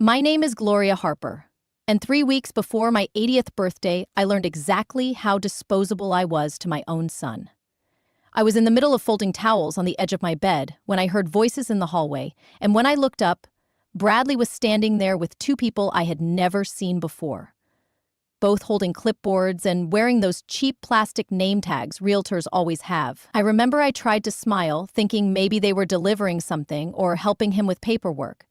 My name is Gloria Harper, and 3 weeks before my 80th birthday, I learned exactly how disposable I was to my own son. I was in the middle of folding towels on the edge of my bed when I heard voices in the hallway, and when I looked up, Bradley was standing there with two people I had never seen before, both holding clipboards and wearing those cheap plastic name tags realtors always have. I remember I tried to smile, thinking maybe they were delivering something or helping him with paperwork.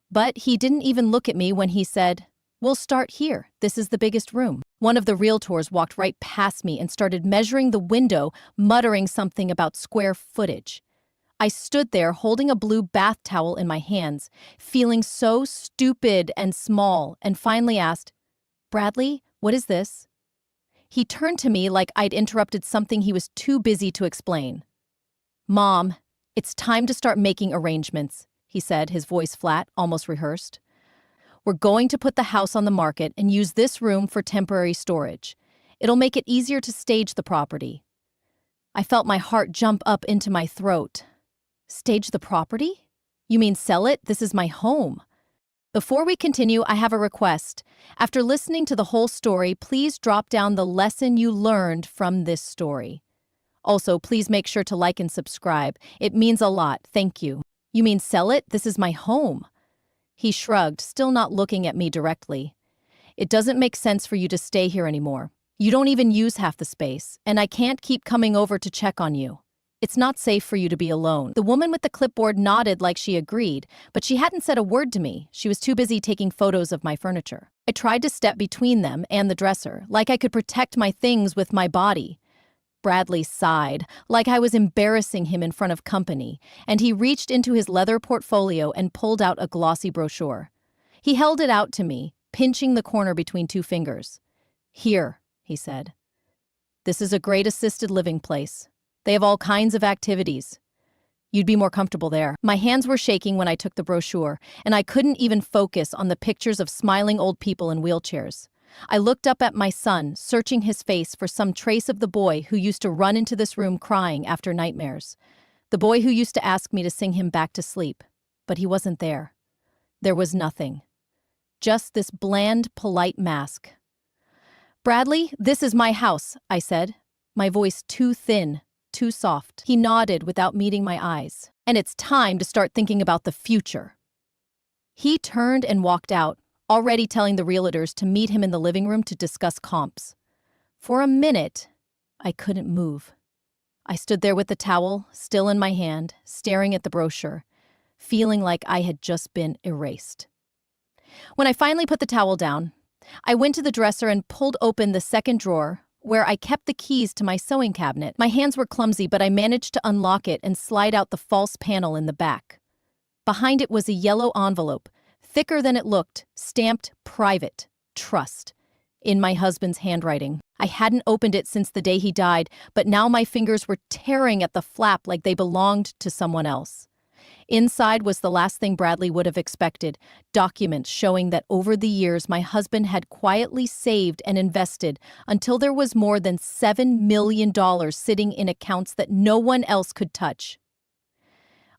But he didn't even look at me when he said, "We'll start here. This is the biggest room." One of the realtors walked right past me and started measuring the window, muttering something about square footage. I stood there holding a blue bath towel in my hands, feeling so stupid and small, and finally asked, "Bradley, what is this?" He turned to me like I'd interrupted something he was too busy to explain. "Mom, it's time to start making arrangements," he said, his voice flat, almost rehearsed. "We're going to put the house on the market and use this room for temporary storage. It'll make it easier to stage the property." I felt my heart jump up into my throat. Stage the property? You mean sell it? This is my home. Before we continue, I have a request. After listening to the whole story, please drop down the lesson you learned from this story. Also, please make sure to like and subscribe. It means a lot. Thank you. "You mean sell it? This is my home." He shrugged, still not looking at me directly. "It doesn't make sense for you to stay here anymore. You don't even use half the space, and I can't keep coming over to check on you. It's not safe for you to be alone." The woman with the clipboard nodded like she agreed, but she hadn't said a word to me. She was too busy taking photos of my furniture. I tried to step between them and the dresser, like I could protect my things with my body. Bradley sighed, like I was embarrassing him in front of company, and he reached into his leather portfolio and pulled out a glossy brochure. He held it out to me, pinching the corner between two fingers. "Here," he said. "This is a great assisted living place. They have all kinds of activities. You'd be more comfortable there." My hands were shaking when I took the brochure, and I couldn't even focus on the pictures of smiling old people in wheelchairs. I looked up at my son, searching his face for some trace of the boy who used to run into this room crying after nightmares. The boy who used to ask me to sing him back to sleep. But he wasn't there. There was nothing. Just this bland, polite mask. "Bradley, this is my house," I said, my voice too thin, too soft. He nodded without meeting my eyes. "And it's time to start thinking about the future." He turned and walked out, already telling the realtors to meet him in the living room to discuss comps. For a minute, I couldn't move. I stood there with the towel still in my hand, staring at the brochure, feeling like I had just been erased. When I finally put the towel down, I went to the dresser and pulled open the second drawer, where I kept the keys to my sewing cabinet. My hands were clumsy, but I managed to unlock it and slide out the false panel in the back. Behind it was a yellow envelope, thicker than it looked, stamped "Private, Trust," in my husband's handwriting. I hadn't opened it since the day he died, but now my fingers were tearing at the flap like they belonged to someone else. Inside was the last thing Bradley would have expected, documents showing that over the years my husband had quietly saved and invested until there was more than $7 million sitting in accounts that no one else could touch.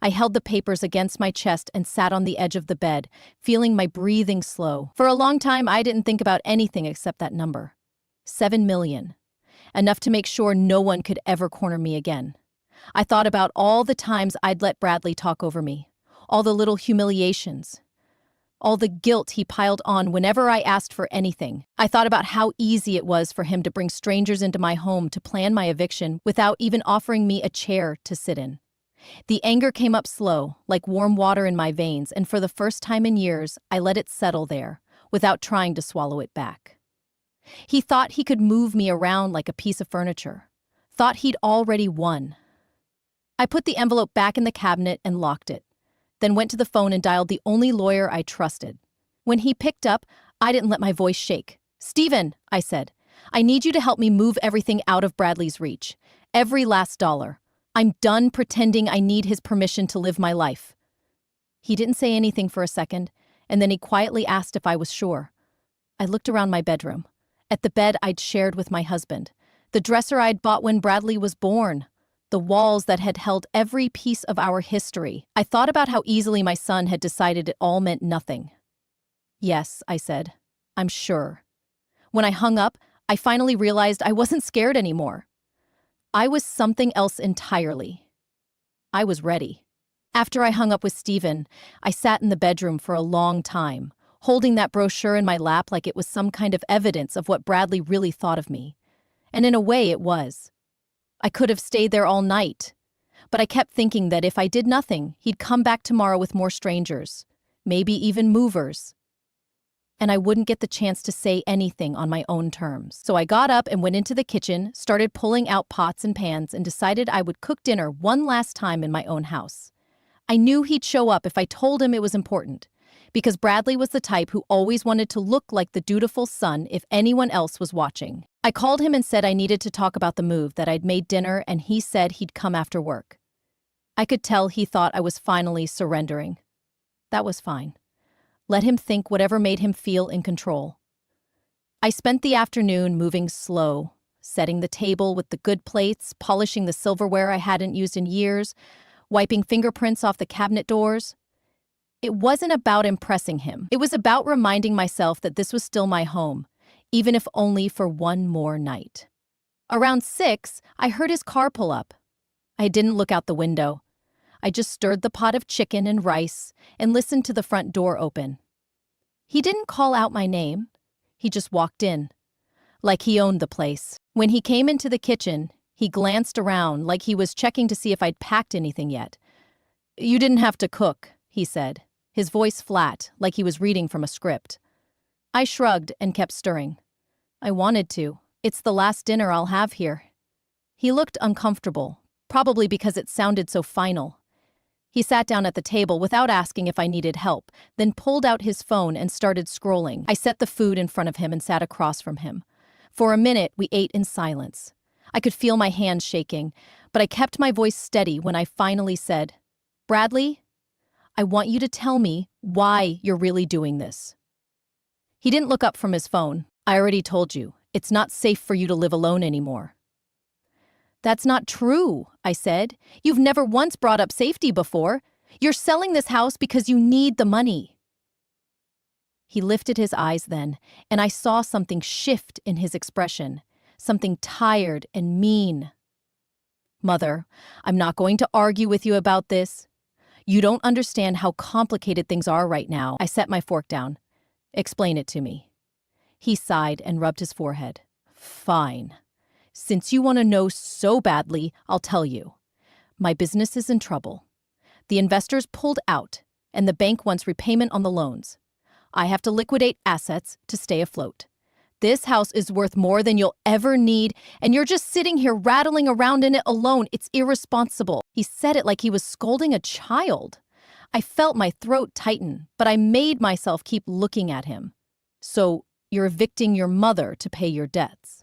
I held the papers against my chest and sat on the edge of the bed, feeling my breathing slow. For a long time, I didn't think about anything except that number. 7 million. Enough to make sure no one could ever corner me again. I thought about all the times I'd let Bradley talk over me, all the little humiliations, all the guilt he piled on whenever I asked for anything. I thought about how easy it was for him to bring strangers into my home to plan my eviction without even offering me a chair to sit in. The anger came up slow, like warm water in my veins, and for the first time in years, I let it settle there, without trying to swallow it back. He thought he could move me around like a piece of furniture, thought he'd already won. I put the envelope back in the cabinet and locked it, then went to the phone and dialed the only lawyer I trusted. When he picked up, I didn't let my voice shake. "Stephen," I said, "I need you to help me move everything out of Bradley's reach. Every last dollar. I'm done pretending I need his permission to live my life." He didn't say anything for a second, and then he quietly asked if I was sure. I looked around my bedroom, at the bed I'd shared with my husband, the dresser I'd bought when Bradley was born, the walls that had held every piece of our history. I thought about how easily my son had decided it all meant nothing. Yes, I said. I'm sure. When I hung up, I finally realized I wasn't scared anymore. I was something else entirely. I was ready. After I hung up with Stephen, I sat in the bedroom for a long time, holding that brochure in my lap like it was some kind of evidence of what Bradley really thought of me. And in a way, it was. I could have stayed there all night, but I kept thinking that if I did nothing, he'd come back tomorrow with more strangers, maybe even movers. And I wouldn't get the chance to say anything on my own terms. So I got up and went into the kitchen, started pulling out pots and pans, and decided I would cook dinner one last time in my own house. I knew he'd show up if I told him it was important, because Bradley was the type who always wanted to look like the dutiful son if anyone else was watching. I called him and said I needed to talk about the move, that I'd made dinner, and he said he'd come after work. I could tell he thought I was finally surrendering. That was fine. Let him think whatever made him feel in control. I spent the afternoon moving slow, setting the table with the good plates, polishing the silverware I hadn't used in years, wiping fingerprints off the cabinet doors. It wasn't about impressing him. It was about reminding myself that this was still my home, even if only for one more night. Around 6, I heard his car pull up. I didn't look out the window. I just stirred the pot of chicken and rice and listened to the front door open. He didn't call out my name. He just walked in, like he owned the place. When he came into the kitchen, he glanced around like he was checking to see if I'd packed anything yet. "You didn't have to cook," he said, his voice flat, like he was reading from a script. I shrugged and kept stirring. I wanted to. It's the last dinner I'll have here. He looked uncomfortable, probably because it sounded so final. He sat down at the table without asking if I needed help, then pulled out his phone and started scrolling. I set the food in front of him and sat across from him. For a minute, we ate in silence. I could feel my hands shaking, but I kept my voice steady when I finally said, "Bradley, I want you to tell me why you're really doing this." He didn't look up from his phone. "I already told you. It's not safe for you to live alone anymore." "That's not true," I said. "You've never once brought up safety before. You're selling this house because you need the money." He lifted his eyes then, and I saw something shift in his expression, something tired and mean. "Mother, I'm not going to argue with you about this. You don't understand how complicated things are right now." I set my fork down. "Explain it to me." He sighed and rubbed his forehead. "Fine. Since you want to know so badly, I'll tell you. My business is in trouble. The investors pulled out, and the bank wants repayment on the loans. I have to liquidate assets to stay afloat. This house is worth more than you'll ever need, and you're just sitting here rattling around in it alone. It's irresponsible." He said it like he was scolding a child. I felt my throat tighten, but I made myself keep looking at him. "So you're evicting your mother to pay your debts."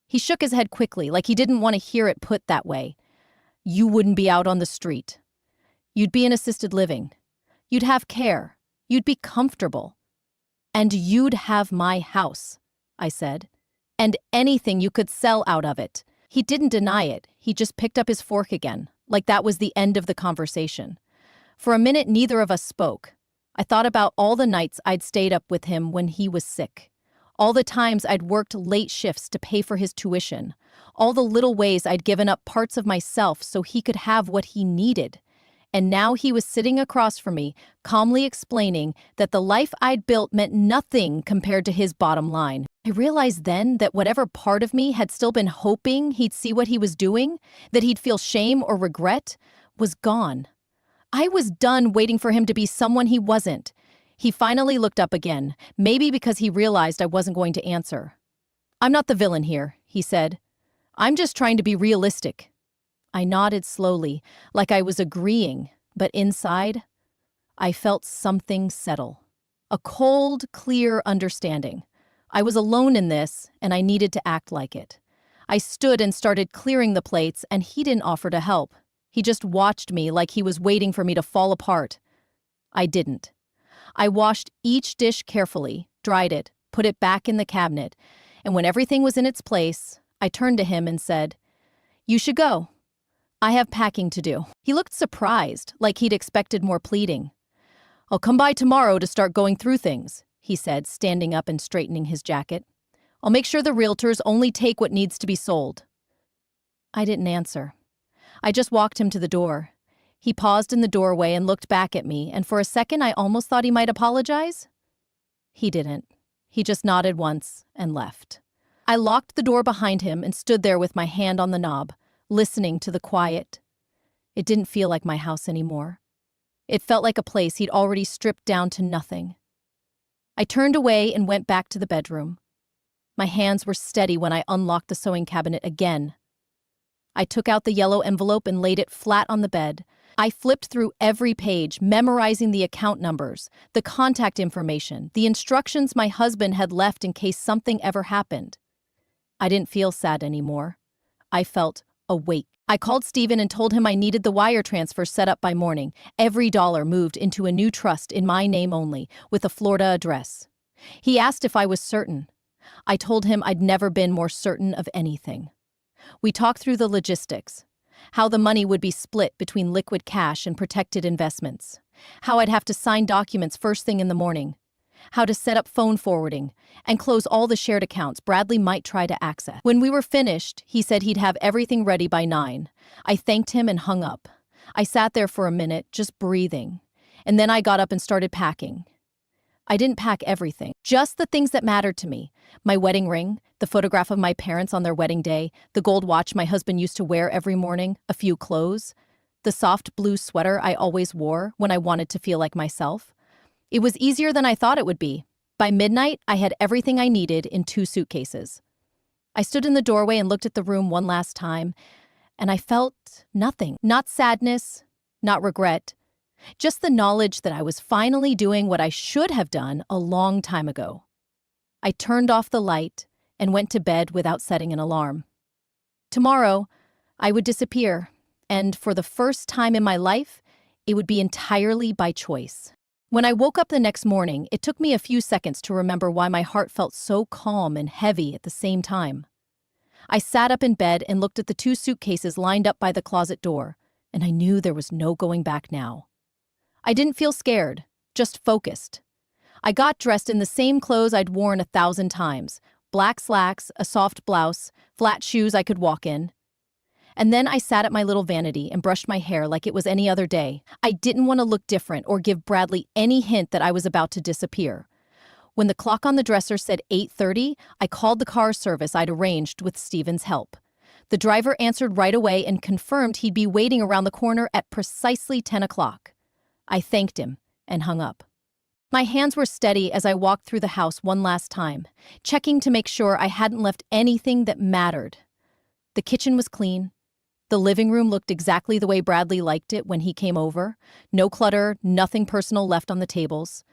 He shook his head quickly, like he didn't want to hear it put that way. "You wouldn't be out on the street. You'd be in assisted living. You'd have care. You'd be comfortable. And you'd have my house," I said. "And anything you could sell out of it." He didn't deny it. He just picked up his fork again, like that was the end of the conversation. For a minute, neither of us spoke. I thought about all the nights I'd stayed up with him when he was sick. All the times I'd worked late shifts to pay for his tuition. All the little ways I'd given up parts of myself so he could have what he needed. And now he was sitting across from me, calmly explaining that the life I'd built meant nothing compared to his bottom line. I realized then that whatever part of me had still been hoping he'd see what he was doing, that he'd feel shame or regret, was gone. I was done waiting for him to be someone he wasn't. He finally looked up again, maybe because he realized I wasn't going to answer. "I'm not the villain here," he said. "I'm just trying to be realistic." I nodded slowly, like I was agreeing, but inside, I felt something settle. A cold, clear understanding. I was alone in this, and I needed to act like it. I stood and started clearing the plates, and he didn't offer to help. He just watched me like he was waiting for me to fall apart. I didn't. I washed each dish carefully, dried it, put it back in the cabinet, and when everything was in its place, I turned to him and said, "You should go. I have packing to do." He looked surprised, like he'd expected more pleading. "I'll come by tomorrow to start going through things. he said, standing up and straightening his jacket. "I'll make sure the realtors only take what needs to be sold." I didn't answer. I just walked him to the door. He paused in the doorway and looked back at me, and for a second I almost thought he might apologize. He didn't. He just nodded once and left. I locked the door behind him and stood there with my hand on the knob, listening to the quiet. It didn't feel like my house anymore. It felt like a place he'd already stripped down to nothing. I turned away and went back to the bedroom. My hands were steady when I unlocked the sewing cabinet again. I took out the yellow envelope and laid it flat on the bed. I flipped through every page, memorizing the account numbers, the contact information, the instructions my husband had left in case something ever happened. I didn't feel sad anymore. I felt awake. I called Stephen and told him I needed the wire transfer set up by morning. Every dollar moved into a new trust in my name only, with a Florida address. He asked if I was certain. I told him I'd never been more certain of anything. We talked through the logistics, how the money would be split between liquid cash and protected investments, how I'd have to sign documents first thing in the morning, how to set up phone forwarding, and close all the shared accounts Bradley might try to access. When we were finished, he said he'd have everything ready by 9. I thanked him and hung up. I sat there for a minute, just breathing, and then I got up and started packing. I didn't pack everything, just the things that mattered to me. My wedding ring, the photograph of my parents on their wedding day, the gold watch my husband used to wear every morning, a few clothes, the soft blue sweater I always wore when I wanted to feel like myself. It was easier than I thought it would be. By midnight, I had everything I needed in 2 suitcases. I stood in the doorway and looked at the room one last time, and I felt nothing. Not sadness, not regret, just the knowledge that I was finally doing what I should have done a long time ago. I turned off the light and went to bed without setting an alarm. Tomorrow, I would disappear, and for the first time in my life, it would be entirely by choice. When I woke up the next morning, it took me a few seconds to remember why my heart felt so calm and heavy at the same time. I sat up in bed and looked at the 2 suitcases lined up by the closet door, and I knew there was no going back now. I didn't feel scared, just focused. I got dressed in the same clothes I'd worn 1,000 times, black slacks, a soft blouse, flat shoes I could walk in. And then I sat at my little vanity and brushed my hair like it was any other day. I didn't want to look different or give Bradley any hint that I was about to disappear. When the clock on the dresser said 8:30, I called the car service I'd arranged with Stephen's help. The driver answered right away and confirmed he'd be waiting around the corner at precisely 10 o'clock. I thanked him and hung up. My hands were steady as I walked through the house one last time, checking to make sure I hadn't left anything that mattered. The kitchen was clean. The living room looked exactly the way Bradley liked it when he came over. No clutter, nothing personal left on the tables.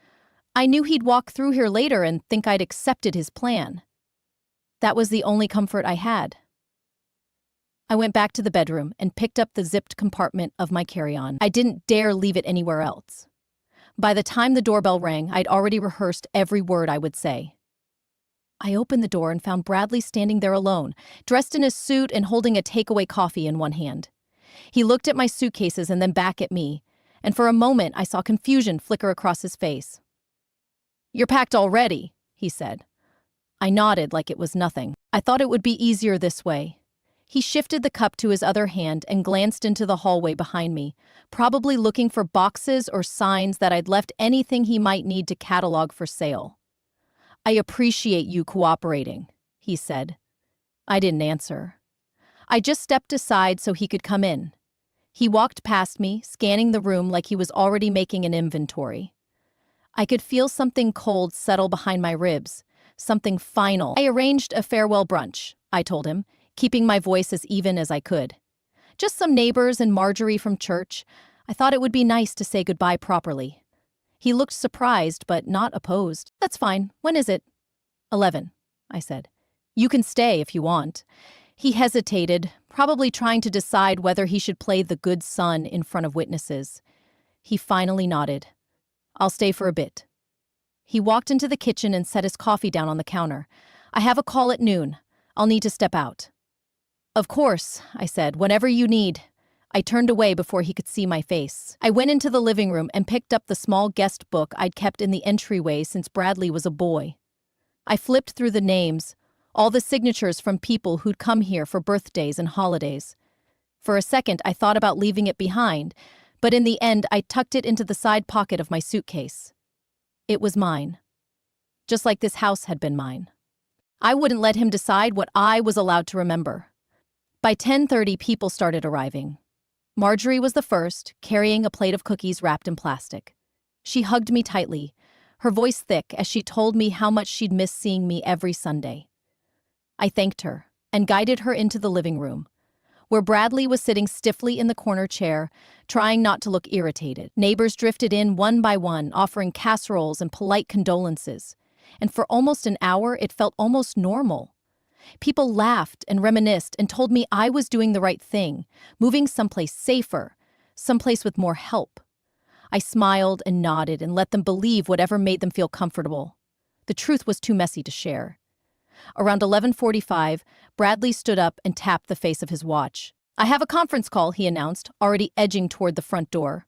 I knew he'd walk through here later and think I'd accepted his plan. That was the only comfort I had. I went back to the bedroom and picked up the zipped compartment of my carry-on. I didn't dare leave it anywhere else. By the time the doorbell rang, I'd already rehearsed every word I would say. I opened the door and found Bradley standing there alone, dressed in his suit and holding a takeaway coffee in one hand. He looked at my suitcases and then back at me, and for a moment I saw confusion flicker across his face. "You're packed already," he said. I nodded like it was nothing. I thought it would be easier this way. He shifted the cup to his other hand and glanced into the hallway behind me, probably looking for boxes or signs that I'd left anything he might need to catalog for sale. "I appreciate you cooperating," he said. I didn't answer. I just stepped aside so he could come in. He walked past me, scanning the room like he was already making an inventory. I could feel something cold settle behind my ribs, something final. "I arranged a farewell brunch," I told him, keeping my voice as even as I could. "Just some neighbors and Marjorie from church. I thought it would be nice to say goodbye properly." He looked surprised, but not opposed. "That's fine. When is it?" 11, I said. "You can stay if you want." He hesitated, probably trying to decide whether he should play the good son in front of witnesses. He finally nodded. "I'll stay for a bit." He walked into the kitchen and set his coffee down on the counter. "I have a call at noon. I'll need to step out." "Of course," I said, "whatever you need." I turned away before he could see my face. I went into the living room and picked up the small guest book I'd kept in the entryway since Bradley was a boy. I flipped through the names, all the signatures from people who'd come here for birthdays and holidays. For a second, I thought about leaving it behind, but in the end, I tucked it into the side pocket of my suitcase. It was mine. Just like this house had been mine. I wouldn't let him decide what I was allowed to remember. By 10:30, people started arriving. Marjorie was the first, carrying a plate of cookies wrapped in plastic. She hugged me tightly, her voice thick as she told me how much she'd miss seeing me every Sunday. I thanked her and guided her into the living room, where Bradley was sitting stiffly in the corner chair, trying not to look irritated. Neighbors drifted in one by one, offering casseroles and polite condolences. And for almost an hour, it felt almost normal. People laughed and reminisced and told me I was doing the right thing, moving someplace safer, someplace with more help. I smiled and nodded and let them believe whatever made them feel comfortable. The truth was too messy to share. Around 11:45, Bradley stood up and tapped the face of his watch. "I have a conference call," he announced, already edging toward the front door.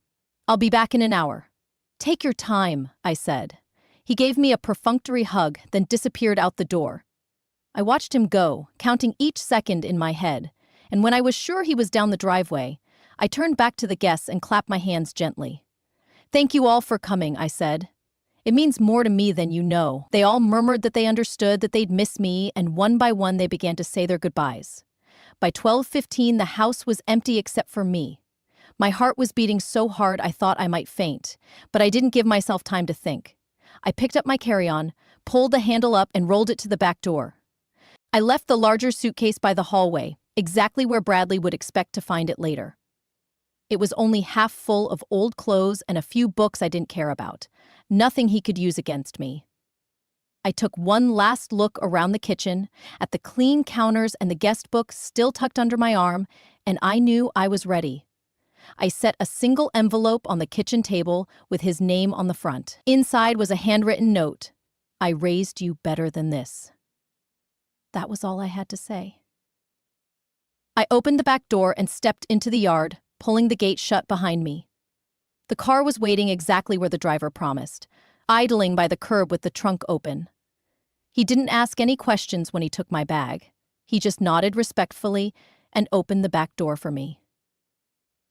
"I'll be back in an hour." "Take your time," I said. He gave me a perfunctory hug, then disappeared out the door. I watched him go, counting each second in my head, and when I was sure he was down the driveway, I turned back to the guests and clapped my hands gently. "Thank you all for coming," I said. "It means more to me than you know." They all murmured that they understood that they'd miss me, and one by one they began to say their goodbyes. By 12:15, the house was empty except for me. My heart was beating so hard I thought I might faint, but I didn't give myself time to think. I picked up my carry-on, pulled the handle up, and rolled it to the back door. I left the larger suitcase by the hallway, exactly where Bradley would expect to find it later. It was only half full of old clothes and a few books I didn't care about. Nothing he could use against me. I took one last look around the kitchen, at the clean counters and the guest book still tucked under my arm, and I knew I was ready. I set a single envelope on the kitchen table with his name on the front. Inside was a handwritten note. "I raised you better than this." That was all I had to say. I opened the back door and stepped into the yard, pulling the gate shut behind me. The car was waiting exactly where the driver promised, idling by the curb with the trunk open. He didn't ask any questions when he took my bag. He just nodded respectfully and opened the back door for me.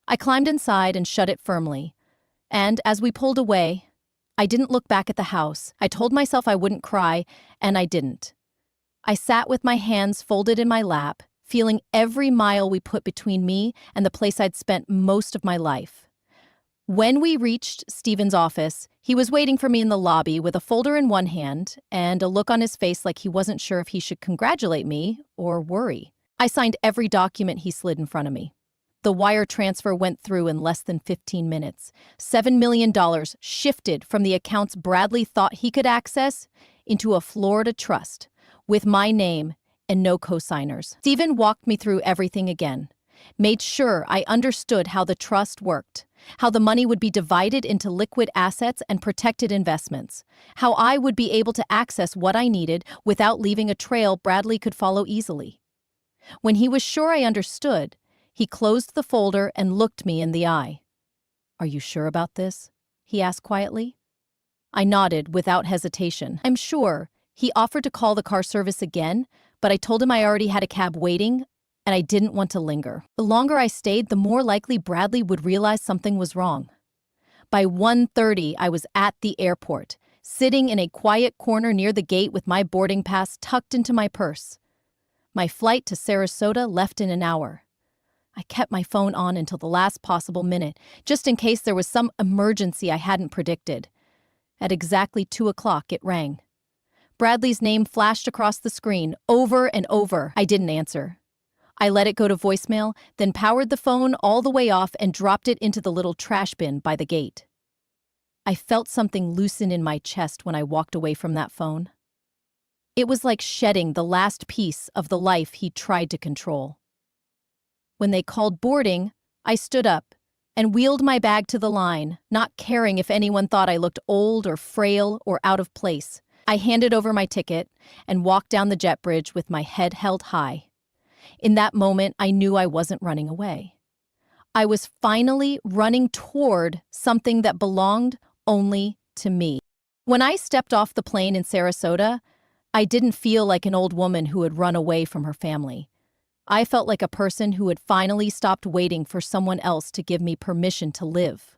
I climbed inside and shut it firmly, and as we pulled away, I didn't look back at the house. I told myself I wouldn't cry, and I didn't. I sat with my hands folded in my lap, feeling every mile we put between me and the place I'd spent most of my life. When we reached Stephen's office, he was waiting for me in the lobby with a folder in one hand and a look on his face like he wasn't sure if he should congratulate me or worry. I signed every document he slid in front of me. The wire transfer went through in less than 15 minutes. $7 million shifted from the accounts Bradley thought he could access into a Florida trust, with my name and no co-signers. Stephen walked me through everything again, made sure I understood how the trust worked, how the money would be divided into liquid assets and protected investments, how I would be able to access what I needed without leaving a trail Bradley could follow easily. When he was sure I understood, he closed the folder and looked me in the eye. "Are you sure about this?" he asked quietly. I nodded without hesitation. "I'm sure." He offered to call the car service again, but I told him I already had a cab waiting, and I didn't want to linger. The longer I stayed, the more likely Bradley would realize something was wrong. By 1:30, I was at the airport, sitting in a quiet corner near the gate with my boarding pass tucked into my purse. My flight to Sarasota left in an hour. I kept my phone on until the last possible minute, just in case there was some emergency I hadn't predicted. At exactly 2 o'clock, it rang. Bradley's name flashed across the screen, over and over. I didn't answer. I let it go to voicemail, then powered the phone all the way off and dropped it into the little trash bin by the gate. I felt something loosen in my chest when I walked away from that phone. It was like shedding the last piece of the life he tried to control. When they called boarding, I stood up and wheeled my bag to the line, not caring if anyone thought I looked old or frail or out of place. I handed over my ticket and walked down the jet bridge with my head held high. In that moment, I knew I wasn't running away. I was finally running toward something that belonged only to me. When I stepped off the plane in Sarasota, I didn't feel like an old woman who had run away from her family. I felt like a person who had finally stopped waiting for someone else to give me permission to live.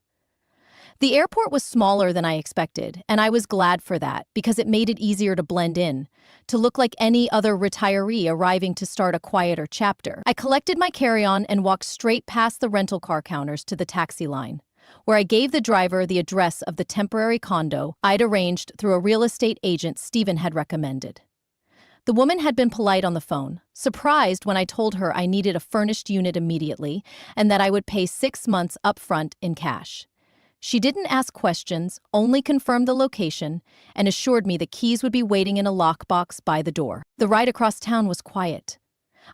The airport was smaller than I expected, and I was glad for that because it made it easier to blend in, to look like any other retiree arriving to start a quieter chapter. I collected my carry-on and walked straight past the rental car counters to the taxi line, where I gave the driver the address of the temporary condo I'd arranged through a real estate agent Stephen had recommended. The woman had been polite on the phone, surprised when I told her I needed a furnished unit immediately and that I would pay 6 months upfront in cash. She didn't ask questions, only confirmed the location, and assured me the keys would be waiting in a lockbox by the door. The ride across town was quiet.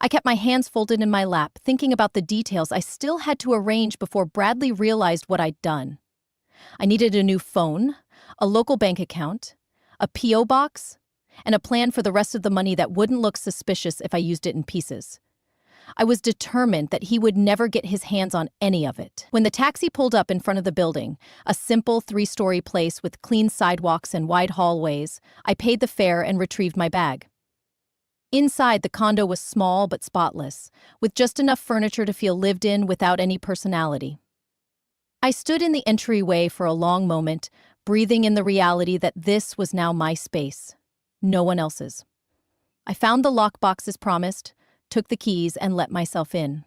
I kept my hands folded in my lap, thinking about the details I still had to arrange before Bradley realized what I'd done. I needed a new phone, a local bank account, a P.O. box, and a plan for the rest of the money that wouldn't look suspicious if I used it in pieces. I was determined that he would never get his hands on any of it. When the taxi pulled up in front of the building, a simple 3-story place with clean sidewalks and wide hallways, I paid the fare and retrieved my bag. Inside, the condo was small but spotless, with just enough furniture to feel lived in without any personality. I stood in the entryway for a long moment, breathing in the reality that this was now my space, no one else's. I found the lockbox as promised, took the keys, and let myself in.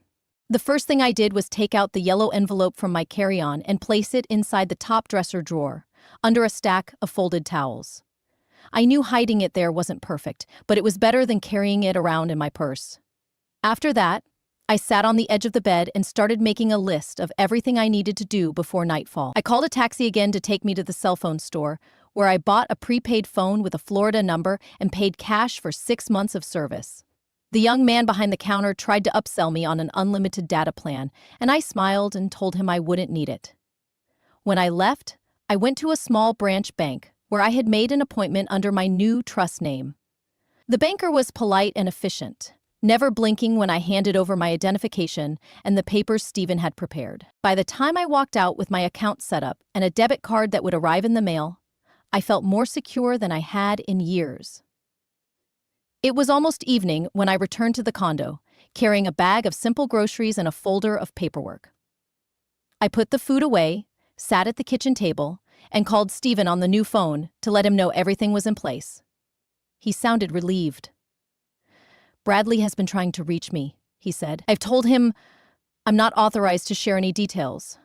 The first thing I did was take out the yellow envelope from my carry-on and place it inside the top dresser drawer, under a stack of folded towels. I knew hiding it there wasn't perfect, but it was better than carrying it around in my purse. After that, I sat on the edge of the bed and started making a list of everything I needed to do before nightfall. I called a taxi again to take me to the cell phone store, where I bought a prepaid phone with a Florida number and paid cash for 6 months of service. The young man behind the counter tried to upsell me on an unlimited data plan, and I smiled and told him I wouldn't need it. When I left, I went to a small branch bank, where I had made an appointment under my new trust name. The banker was polite and efficient, never blinking when I handed over my identification and the papers Stephen had prepared. By the time I walked out with my account set up and a debit card that would arrive in the mail, I felt more secure than I had in years. It was almost evening when I returned to the condo, carrying a bag of simple groceries and a folder of paperwork. I put the food away, sat at the kitchen table, and called Stephen on the new phone to let him know everything was in place. He sounded relieved. "Bradley has been trying to reach me," he said. "I've told him I'm not authorized to share any details."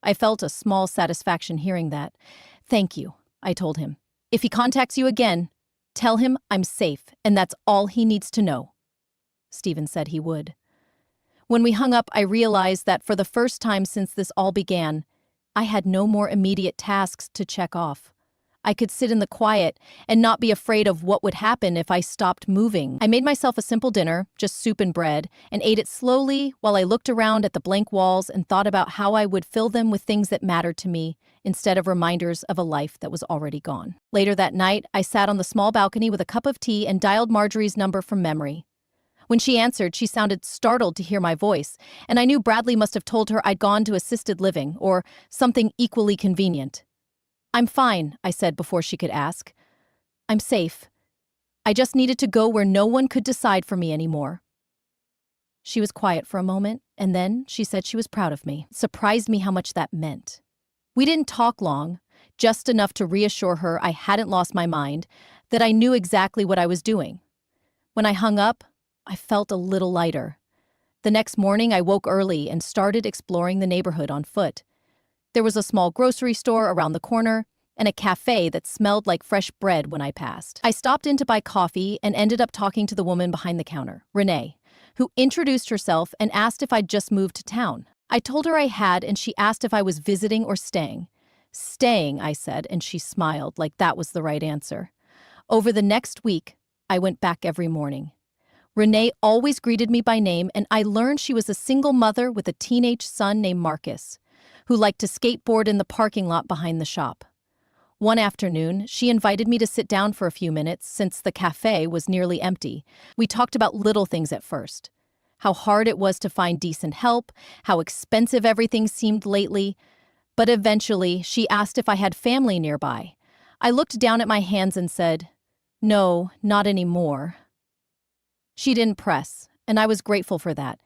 I felt a small satisfaction hearing that. "Thank you," I told him. "If he contacts you again, tell him I'm safe, and that's all he needs to know." Stephen said he would. When we hung up, I realized that for the first time since this all began, I had no more immediate tasks to check off. I could sit in the quiet and not be afraid of what would happen if I stopped moving. I made myself a simple dinner, just soup and bread, and ate it slowly while I looked around at the blank walls and thought about how I would fill them with things that mattered to me instead of reminders of a life that was already gone. Later that night, I sat on the small balcony with a cup of tea and dialed Marjorie's number from memory. When she answered, she sounded startled to hear my voice, and I knew Bradley must have told her I'd gone to assisted living or something equally convenient. "I'm fine," I said before she could ask. "I'm safe. I just needed to go where no one could decide for me anymore." She was quiet for a moment, and then she said she was proud of me. It surprised me how much that meant. We didn't talk long, just enough to reassure her I hadn't lost my mind, that I knew exactly what I was doing. When I hung up, I felt a little lighter. The next morning, I woke early and started exploring the neighborhood on foot. There was a small grocery store around the corner and a cafe that smelled like fresh bread when I passed. I stopped in to buy coffee and ended up talking to the woman behind the counter, Renee, who introduced herself and asked if I'd just moved to town. I told her I had, and she asked if I was visiting or staying. "Staying," I said, and she smiled like that was the right answer. Over the next week, I went back every morning. Renee always greeted me by name, and I learned she was a single mother with a teenage son named Marcus, who liked to skateboard in the parking lot behind the shop. One afternoon, she invited me to sit down for a few minutes since the cafe was nearly empty. We talked about little things at first. how hard it was to find decent help, how expensive everything seemed lately. But eventually, she asked if I had family nearby. I looked down at my hands and said, "No, not anymore." She didn't press, and I was grateful for that.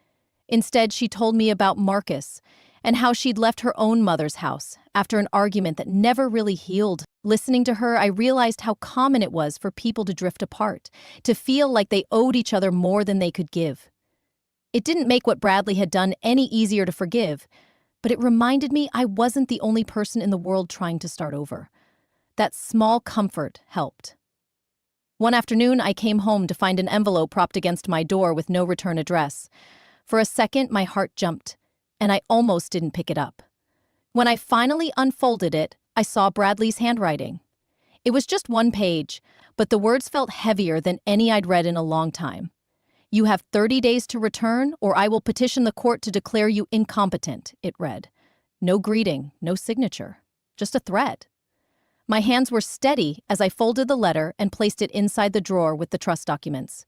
Instead, she told me about Marcus and how she'd left her own mother's house after an argument that never really healed. Listening to her, I realized how common it was for people to drift apart, to feel like they owed each other more than they could give. It didn't make what Bradley had done any easier to forgive, but it reminded me I wasn't the only person in the world trying to start over. That small comfort helped. One afternoon, I came home to find an envelope propped against my door with no return address. For a second, my heart jumped, and I almost didn't pick it up. When I finally unfolded it, I saw Bradley's handwriting. It was just one page, but the words felt heavier than any I'd read in a long time. "You have 30 days to return, or I will petition the court to declare you incompetent," it read. No greeting, no signature, just a threat. My hands were steady as I folded the letter and placed it inside the drawer with the trust documents.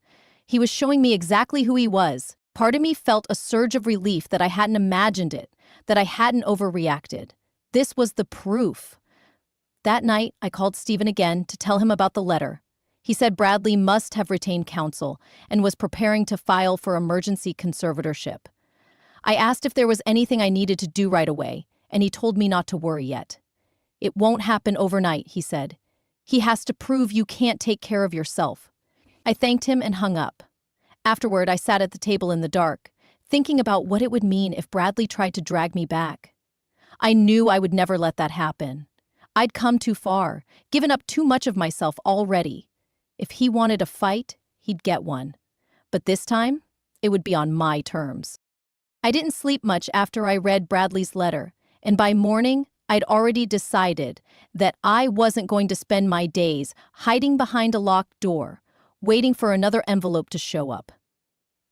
He was showing me exactly who he was. Part of me felt a surge of relief that I hadn't imagined it, that I hadn't overreacted. This was the proof. That night, I called Stephen again to tell him about the letter. He said Bradley must have retained counsel and was preparing to file for emergency conservatorship. I asked if there was anything I needed to do right away, and he told me not to worry yet. "It won't happen overnight," he said. "He has to prove you can't take care of yourself." I thanked him and hung up. Afterward, I sat at the table in the dark, thinking about what it would mean if Bradley tried to drag me back. I knew I would never let that happen. I'd come too far, given up too much of myself already. If he wanted a fight, he'd get one. But this time, it would be on my terms. I didn't sleep much after I read Bradley's letter, and by morning, I'd already decided that I wasn't going to spend my days hiding behind a locked door, waiting for another envelope to show up.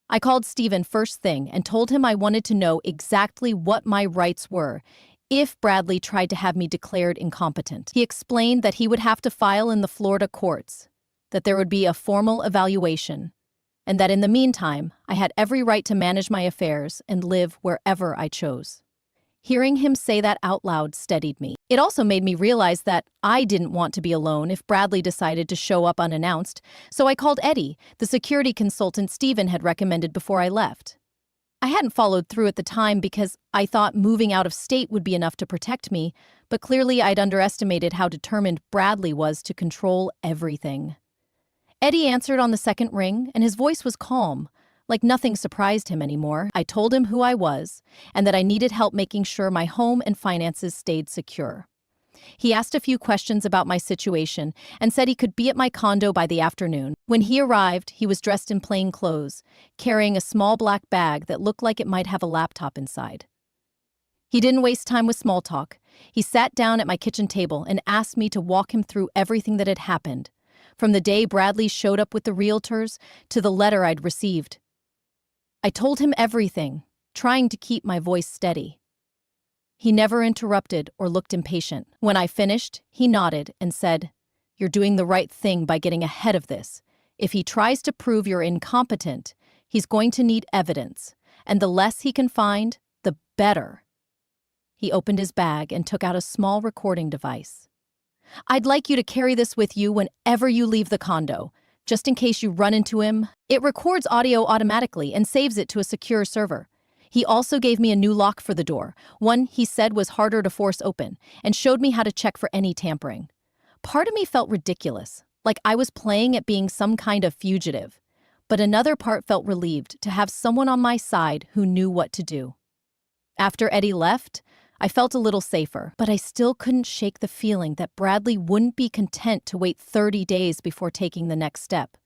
I called Stephen first thing and told him I wanted to know exactly what my rights were if Bradley tried to have me declared incompetent. He explained that he would have to file in the Florida courts, that there would be a formal evaluation, and that in the meantime, I had every right to manage my affairs and live wherever I chose. Hearing him say that out loud steadied me. It also made me realize that I didn't want to be alone if Bradley decided to show up unannounced, so I called Eddie, the security consultant Stephen had recommended before I left. I hadn't followed through at the time because I thought moving out of state would be enough to protect me, but clearly I'd underestimated how determined Bradley was to control everything. Eddie answered on the second ring, and his voice was calm, like nothing surprised him anymore. I told him who I was, and that I needed help making sure my home and finances stayed secure. He asked a few questions about my situation and said he could be at my condo by the afternoon. When he arrived, he was dressed in plain clothes, carrying a small black bag that looked like it might have a laptop inside. He didn't waste time with small talk. He sat down at my kitchen table and asked me to walk him through everything that had happened, from the day Bradley showed up with the realtors to the letter I'd received. I told him everything, trying to keep my voice steady. He never interrupted or looked impatient. When I finished, he nodded and said, "You're doing the right thing by getting ahead of this. If he tries to prove you're incompetent, he's going to need evidence, and the less he can find, the better." He opened his bag and took out a small recording device. "I'd like you to carry this with you whenever you leave the condo, just in case you run into him. It records audio automatically and saves it to a secure server." He also gave me a new lock for the door, one he said was harder to force open, and showed me how to check for any tampering. Part of me felt ridiculous, like I was playing at being some kind of fugitive, but another part felt relieved to have someone on my side who knew what to do. After Eddie left, I felt a little safer, but I still couldn't shake the feeling that Bradley wouldn't be content to wait 30 days before taking the next step.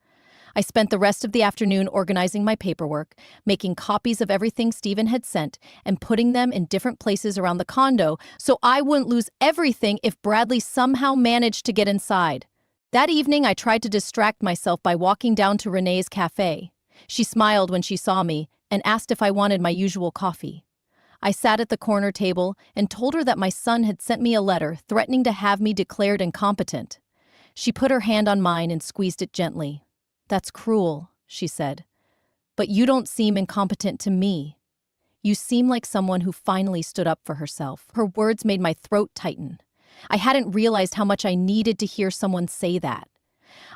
I spent the rest of the afternoon organizing my paperwork, making copies of everything Stephen had sent, and putting them in different places around the condo so I wouldn't lose everything if Bradley somehow managed to get inside. That evening, I tried to distract myself by walking down to Renee's cafe. She smiled when she saw me and asked if I wanted my usual coffee. I sat at the corner table and told her that my son had sent me a letter threatening to have me declared incompetent. She put her hand on mine and squeezed it gently. "That's cruel," she said. But you don't seem incompetent to me. You seem like someone who finally stood up for herself. Her words made my throat tighten. I hadn't realized how much I needed to hear someone say that.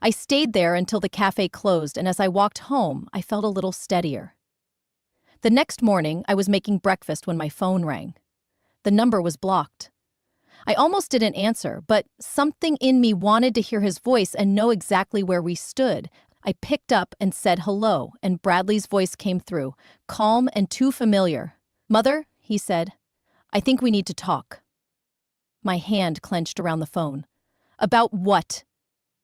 I stayed there until the cafe closed, and as I walked home, I felt a little steadier. The next morning, I was making breakfast when my phone rang. The number was blocked. I almost didn't answer, but something in me wanted to hear his voice and know exactly where we stood. I picked up and said hello, and Bradley's voice came through, calm and too familiar. "Mother," he said, "I think we need to talk." My hand clenched around the phone. "About what?"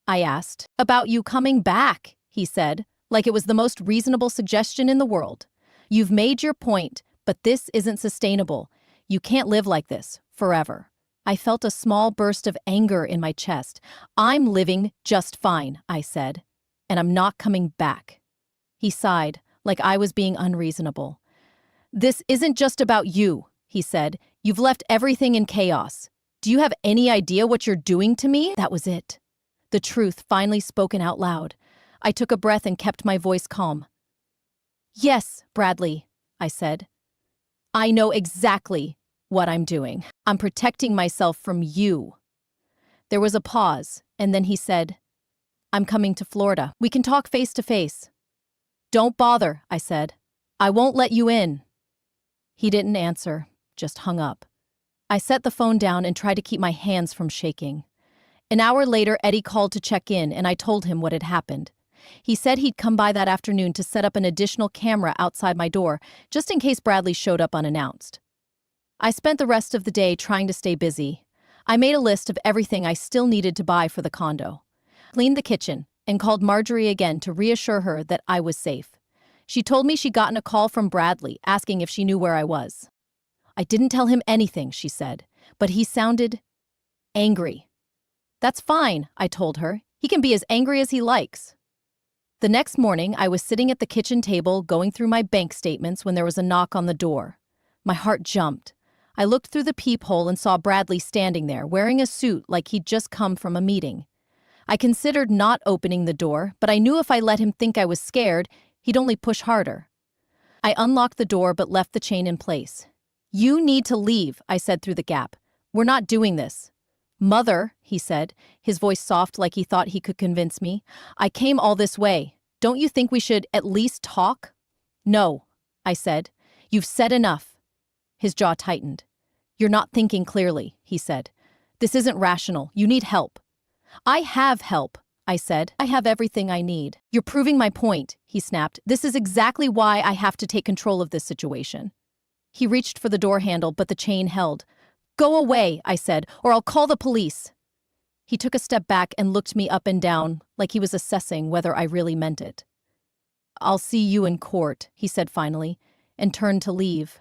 I asked. "About you coming back," he said, like it was the most reasonable suggestion in the world. "You've made your point, but this isn't sustainable. You can't live like this, forever." I felt a small burst of anger in my chest. "I'm living just fine," I said, "and I'm not coming back." He sighed, like I was being unreasonable. "This isn't just about you," he said. "You've left everything in chaos. Do you have any idea what you're doing to me?" That was it. The truth finally spoken out loud. I took a breath and kept my voice calm. "Yes, Bradley," I said. "I know exactly what I'm doing. I'm protecting myself from you." There was a pause, and then he said, "I'm coming to Florida. We can talk face to face." "Don't bother," I said. "I won't let you in." He didn't answer, just hung up. I set the phone down and tried to keep my hands from shaking. An hour later, Eddie called to check in, and I told him what had happened. He said he'd come by that afternoon to set up an additional camera outside my door, just in case Bradley showed up unannounced. I spent the rest of the day trying to stay busy. I made a list of everything I still needed to buy for the condo, cleaned the kitchen, and called Marjorie again to reassure her that I was safe. She told me she'd gotten a call from Bradley asking if she knew where I was. "I didn't tell him anything," she said, "but he sounded angry." "That's fine," I told her. "He can be as angry as he likes." The next morning, I was sitting at the kitchen table going through my bank statements when there was a knock on the door. My heart jumped. I looked through the peephole and saw Bradley standing there, wearing a suit like he'd just come from a meeting. I considered not opening the door, but I knew if I let him think I was scared, he'd only push harder. I unlocked the door but left the chain in place. "You need to leave," I said through the gap. "We're not doing this." "Mother," he said, his voice soft like he thought he could convince me, "I came all this way. Don't you think we should at least talk?" "No," I said. "You've said enough." His jaw tightened. "You're not thinking clearly," he said. "This isn't rational. You need help." "I have help," I said. "I have everything I need." "You're proving my point," he snapped. "This is exactly why I have to take control of this situation." He reached for the door handle, but the chain held. "Go away," I said, "or I'll call the police." He took a step back and looked me up and down, like he was assessing whether I really meant it. "I'll see you in court," he said finally, and turned to leave.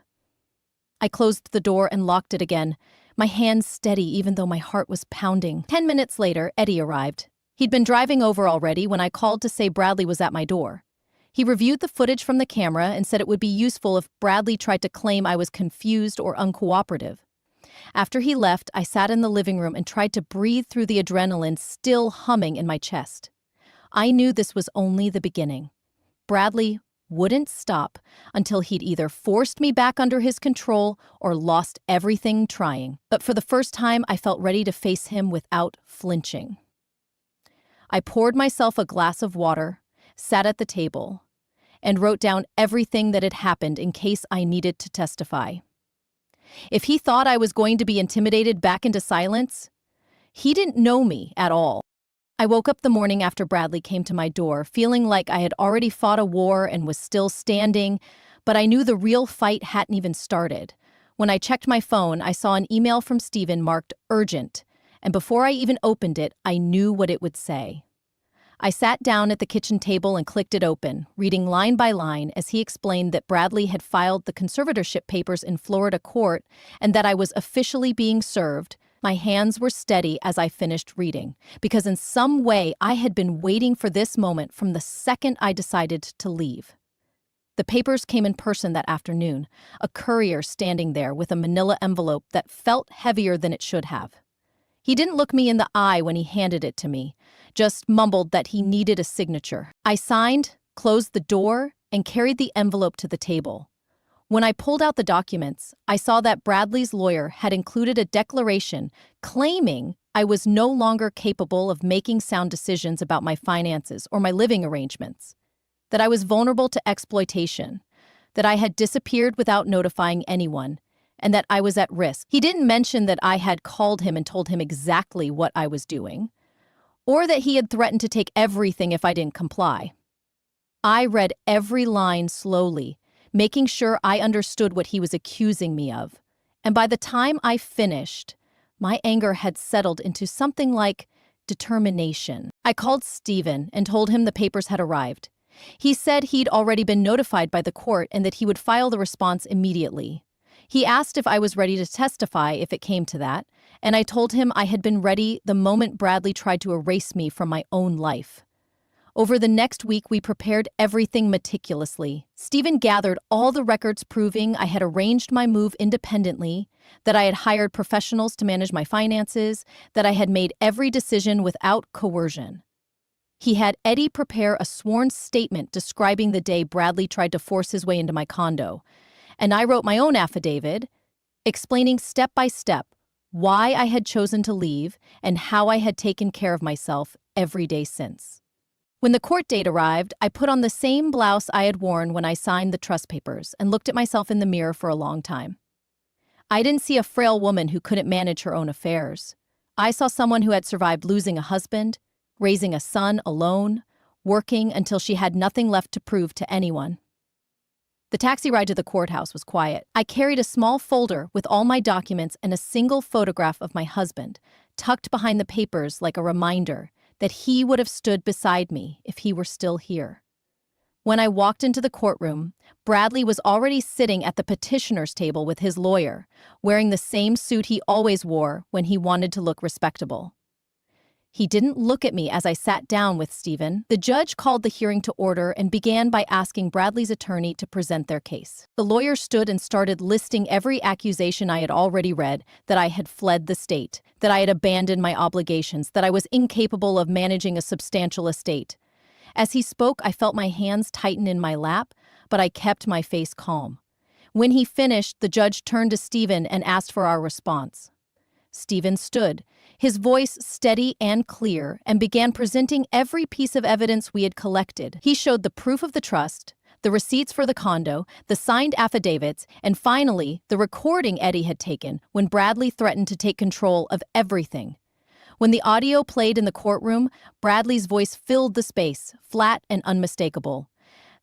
I closed the door and locked it again, my hands steady even though my heart was pounding. 10 minutes later, Eddie arrived. He'd been driving over already when I called to say Bradley was at my door. He reviewed the footage from the camera and said it would be useful if Bradley tried to claim I was confused or uncooperative. After he left, I sat in the living room and tried to breathe through the adrenaline still humming in my chest. I knew this was only the beginning. Bradley wouldn't stop until he'd either forced me back under his control or lost everything trying. But for the first time, I felt ready to face him without flinching. I poured myself a glass of water, sat at the table, and wrote down everything that had happened in case I needed to testify. If he thought I was going to be intimidated back into silence, he didn't know me at all. I woke up the morning after Bradley came to my door, feeling like I had already fought a war and was still standing, but I knew the real fight hadn't even started. When I checked my phone, I saw an email from Steven marked urgent, and before I even opened it, I knew what it would say. I sat down at the kitchen table and clicked it open, reading line by line as he explained that Bradley had filed the conservatorship papers in Florida court and that I was officially being served. My hands were steady as I finished reading, because in some way I had been waiting for this moment from the second I decided to leave. The papers came in person that afternoon, a courier standing there with a manila envelope that felt heavier than it should have. He didn't look me in the eye when he handed it to me, just mumbled that he needed a signature. I signed, closed the door, and carried the envelope to the table. When I pulled out the documents, I saw that Bradley's lawyer had included a declaration claiming I was no longer capable of making sound decisions about my finances or my living arrangements, that I was vulnerable to exploitation, that I had disappeared without notifying anyone, and that I was at risk. He didn't mention that I had called him and told him exactly what I was doing, or that he had threatened to take everything if I didn't comply. I read every line slowly, making sure I understood what he was accusing me of. And by the time I finished, my anger had settled into something like determination. I called Stephen and told him the papers had arrived. He said he'd already been notified by the court and that he would file the response immediately. He asked if I was ready to testify if it came to that, and I told him I had been ready the moment Bradley tried to erase me from my own life. Over the next week, we prepared everything meticulously. Stephen gathered all the records proving I had arranged my move independently, that I had hired professionals to manage my finances, that I had made every decision without coercion. He had Eddie prepare a sworn statement describing the day Bradley tried to force his way into my condo, and I wrote my own affidavit, explaining step by step why I had chosen to leave and how I had taken care of myself every day since. When the court date arrived, I put on the same blouse I had worn when I signed the trust papers and looked at myself in the mirror for a long time. I didn't see a frail woman who couldn't manage her own affairs. I saw someone who had survived losing a husband, raising a son alone, working until she had nothing left to prove to anyone. The taxi ride to the courthouse was quiet. I carried a small folder with all my documents and a single photograph of my husband, tucked behind the papers like a reminder that he would have stood beside me if he were still here. When I walked into the courtroom, Bradley was already sitting at the petitioner's table with his lawyer, wearing the same suit he always wore when he wanted to look respectable. He didn't look at me as I sat down with Stephen. The judge called the hearing to order and began by asking Bradley's attorney to present their case. The lawyer stood and started listing every accusation I had already read, that I had fled the state, that I had abandoned my obligations, that I was incapable of managing a substantial estate. As he spoke, I felt my hands tighten in my lap, but I kept my face calm. When he finished, the judge turned to Stephen and asked for our response. Stephen stood, his voice steady and clear, and began presenting every piece of evidence we had collected. He showed the proof of the trust, the receipts for the condo, the signed affidavits, and finally, the recording Eddie had taken when Bradley threatened to take control of everything. When the audio played in the courtroom, Bradley's voice filled the space, flat and unmistakable.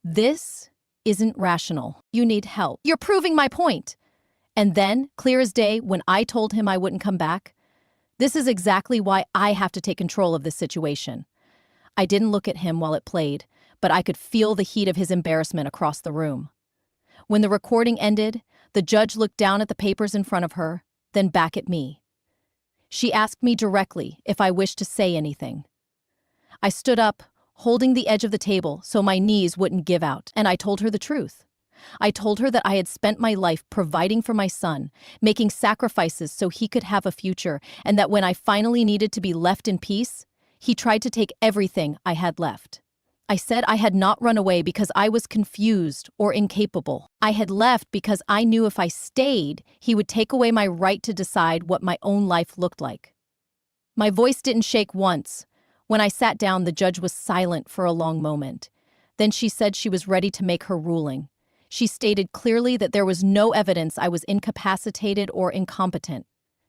"This isn't rational. You need help. You're proving my point." And then, clear as day, when I told him I wouldn't come back, "This is exactly why I have to take control of this situation." I didn't look at him while it played, but I could feel the heat of his embarrassment across the room. When the recording ended, the judge looked down at the papers in front of her, then back at me. She asked me directly if I wished to say anything. I stood up, holding the edge of the table so my knees wouldn't give out, and I told her the truth. I told her that I had spent my life providing for my son, making sacrifices so he could have a future, and that when I finally needed to be left in peace, he tried to take everything I had left. I said I had not run away because I was confused or incapable. I had left because I knew if I stayed, he would take away my right to decide what my own life looked like. My voice didn't shake once. When I sat down, the judge was silent for a long moment. Then she said she was ready to make her ruling. She stated clearly that there was no evidence I was incapacitated or incompetent,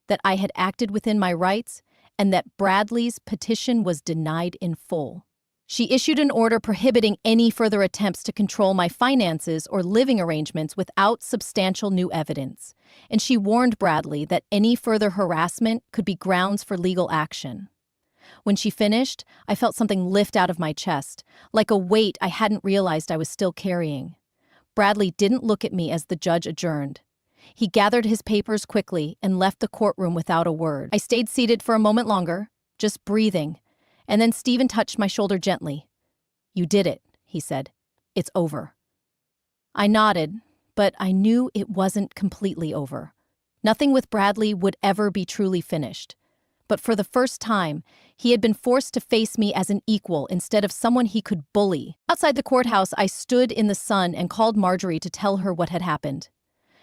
that I had acted within my rights, and that Bradley's petition was denied in full. She issued an order prohibiting any further attempts to control my finances or living arrangements without substantial new evidence, and she warned Bradley that any further harassment could be grounds for legal action. When she finished, I felt something lift out of my chest, like a weight I hadn't realized I was still carrying. Bradley didn't look at me as the judge adjourned. He gathered his papers quickly and left the courtroom without a word. I stayed seated for a moment longer, just breathing, and then Stephen touched my shoulder gently. "You did it," he said. "It's over." I nodded, but I knew it wasn't completely over. Nothing with Bradley would ever be truly finished. But for the first time, he had been forced to face me as an equal instead of someone he could bully. Outside the courthouse, I stood in the sun and called Marjorie to tell her what had happened.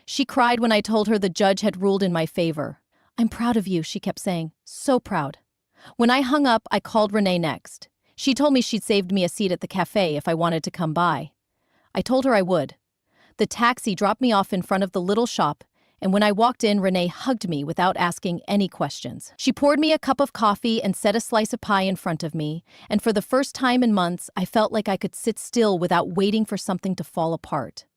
She cried when I told her the judge had ruled in my favor. "I'm proud of you," she kept saying. "So proud." When I hung up, I called Renee next. She told me she'd saved me a seat at the cafe if I wanted to come by. I told her I would. The taxi dropped me off in front of the little shop, and when I walked in, Renee hugged me without asking any questions. She poured me a cup of coffee and set a slice of pie in front of me, and for the first time in months, I felt like I could sit still without waiting for something to fall apart.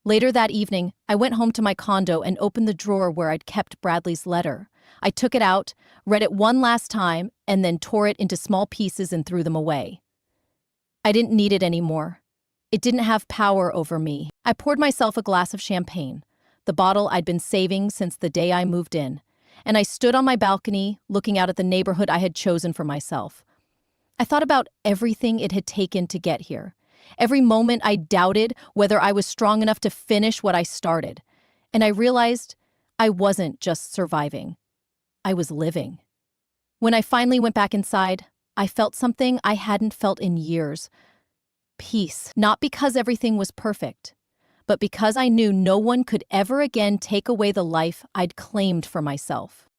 Later that evening, I went home to my condo and opened the drawer where I'd kept Bradley's letter. I took it out, read it one last time, and then tore it into small pieces and threw them away. I didn't need it anymore. It didn't have power over me. I poured myself a glass of champagne, the bottle I'd been saving since the day I moved in, and I stood on my balcony, looking out at the neighborhood I had chosen for myself. I thought about everything it had taken to get here. Every moment I doubted whether I was strong enough to finish what I started. And I realized I wasn't just surviving. I was living. When I finally went back inside, I felt something I hadn't felt in years. Peace. Not because everything was perfect, but because I knew no one could ever again take away the life I'd claimed for myself.